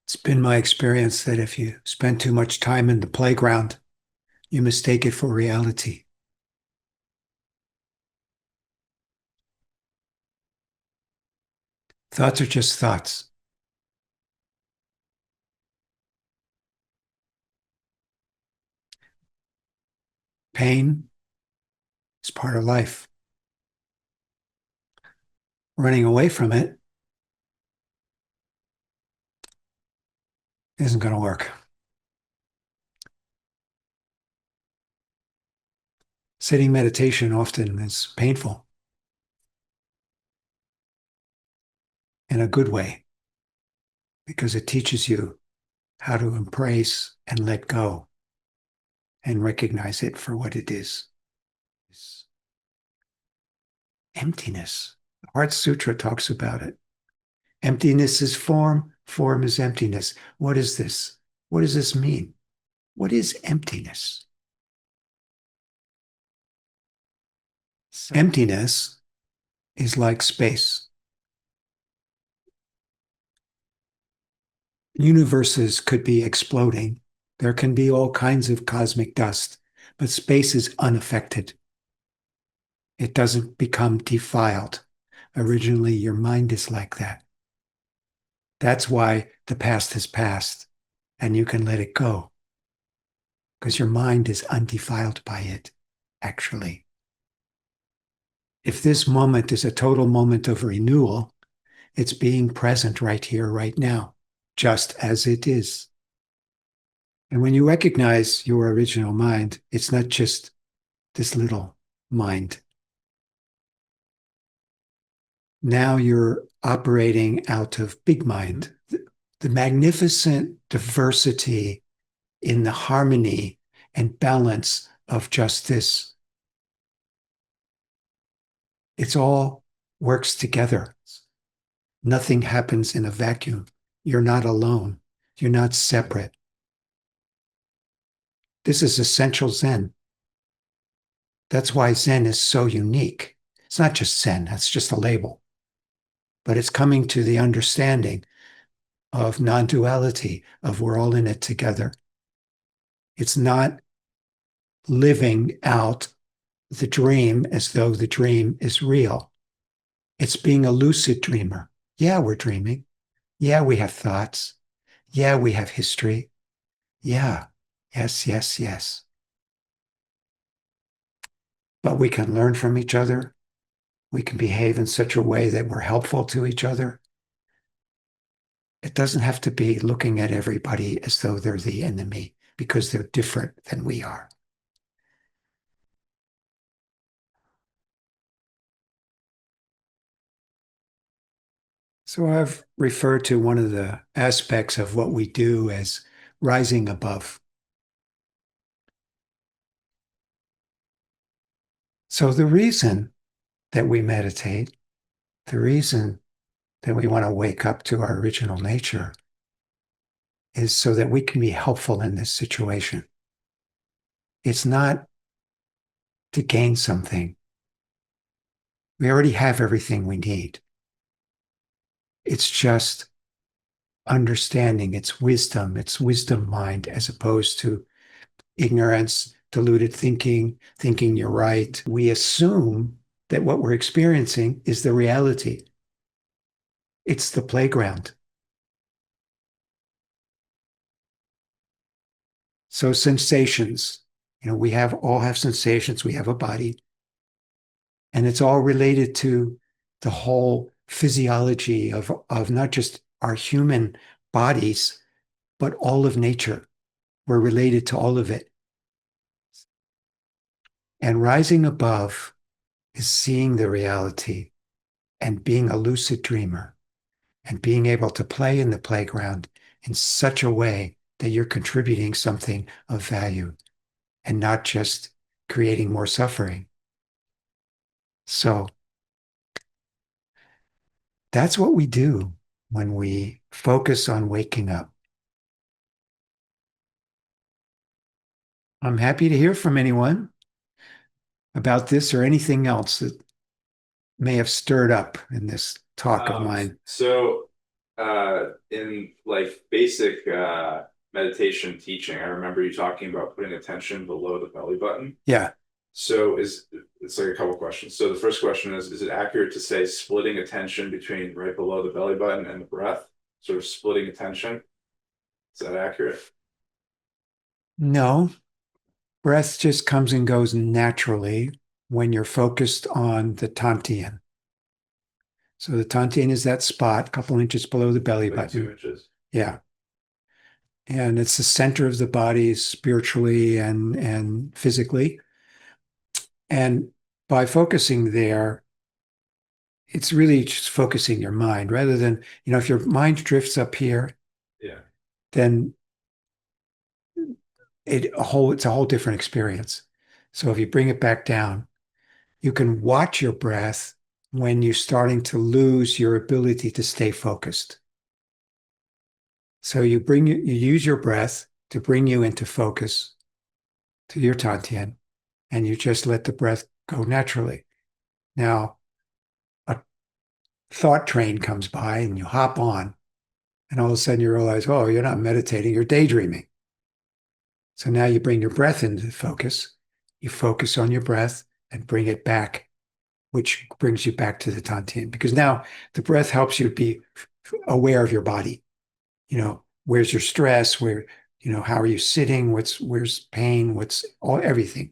It's been my experience that if you spend too much time in the playground, you mistake it for reality. Thoughts are just thoughts. Pain is part of life. Running away from it isn't going to work. Sitting meditation often is painful in a good way because it teaches you how to embrace and let go and recognize it for what it is. It's emptiness. The Heart Sutra talks about it. Emptiness is form, form is emptiness. What is this? What does this mean? What is emptiness? Emptiness is like space. Universes could be exploding. There can be all kinds of cosmic dust, but space is unaffected. It doesn't become defiled. Originally, your mind is like that. That's why the past has passed and you can let it go because your mind is undefiled by it, actually. If this moment is a total moment of renewal, it's being present right here, right now, just as it is. And when you recognize your original mind, it's not just this little mind. Now you're operating out of big mind, the magnificent diversity in the harmony and balance of just this. It's all works together. Nothing happens in a vacuum. You're not alone. You're not separate. This is essential Zen. That's why Zen is so unique. It's not just Zen, that's just a label, but it's coming to the understanding of non duality, of we're all in it together. It's not living out the dream as though the dream is real. It's being a lucid dreamer. Yeah, we're dreaming. Yeah, we have thoughts. Yeah, we have history. Yeah, yes, yes, yes. But we can learn from each other. We can behave in such a way that we're helpful to each other. It doesn't have to be looking at everybody as though they're the enemy because they're different than we are. So I've referred to one of the aspects of what we do as rising above. So the reason that we meditate, the reason that we want to wake up to our original nature is so that we can be helpful in this situation. It's not to gain something. We already have everything we need. It's just understanding, it's wisdom mind, as opposed to ignorance, deluded thinking, thinking you're right. We assume that what we're experiencing is the reality. It's the playground. So sensations, we all have sensations. We have a body, and it's all related to the whole physiology of not just our human bodies, but all of nature. We're related to all of it. And rising above is seeing the reality and being a lucid dreamer and being able to play in the playground in such a way that you're contributing something of value and not just creating more suffering. So that's what we do when we focus on waking up. I'm happy to hear from anyone about this or anything else that may have stirred up in this talk of mine. So In like basic meditation teaching, I remember you talking about putting attention below the belly button. Yeah. So is it's like a couple questions. So the first question is it accurate to say splitting attention between right below the belly button and the breath? Sort of splitting attention. Is that accurate? No, breath just comes and goes naturally when you're focused on the Tantien. So the Tantien is that spot, a couple inches below the belly Like two button. inches. Yeah. And it's the center of the body spiritually and physically. And by focusing there, it's really just focusing your mind rather than, if your mind drifts up here, Yeah. then it's a whole different experience. So if you bring it back down, you can watch your breath when you're starting to lose your ability to stay focused. So you use your breath to bring you into focus to your Tantien, and you just let the breath go naturally. Now, a thought train comes by and you hop on, and all of a sudden you realize, oh, you're not meditating, you're daydreaming. So now you bring your breath into focus. You focus on your breath and bring it back, which brings you back to the Tantien. Because now the breath helps you be aware of your body. Where's your stress? How are you sitting? Where's pain? What's all everything.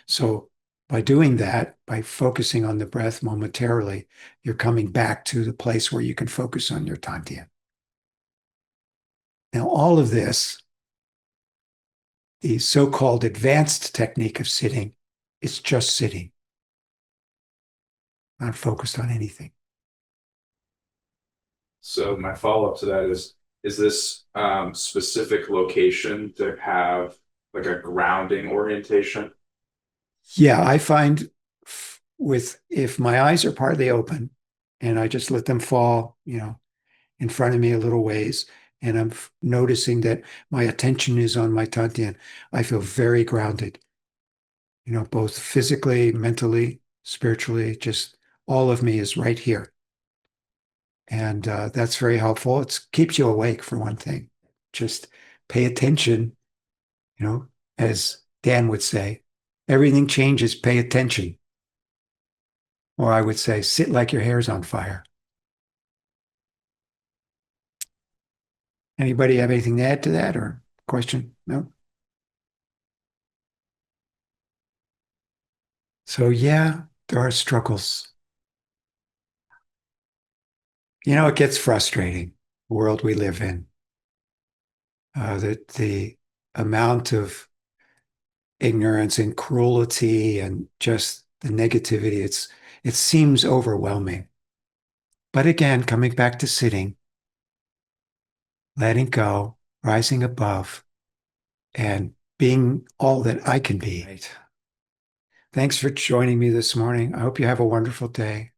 So by doing that, by focusing on the breath momentarily, you're coming back to the place where you can focus on your Tantien. Now, all of this, the so-called advanced technique of sitting, is just sitting, not focused on anything. So my follow-up to that is this specific location to have like a grounding orientation? Yeah, I find with if my eyes are partly open and I just let them fall, in front of me a little ways, and I'm noticing that my attention is on my Tantien, I feel very grounded, both physically, mentally, spiritually, just all of me is right here. And that's very helpful. It keeps you awake for one thing. Just pay attention, you know, as Dan would say, everything changes, pay attention. Or I would say, sit like your hair's on fire. Anybody have anything to add to that or question? No? So, yeah, there are struggles. It gets frustrating, the world we live in. That the amount of ignorance and cruelty and just the negativity, it seems overwhelming. But again, coming back to sitting, letting go, rising above, and being all that I can be. Right. Thanks for joining me this morning. I hope you have a wonderful day.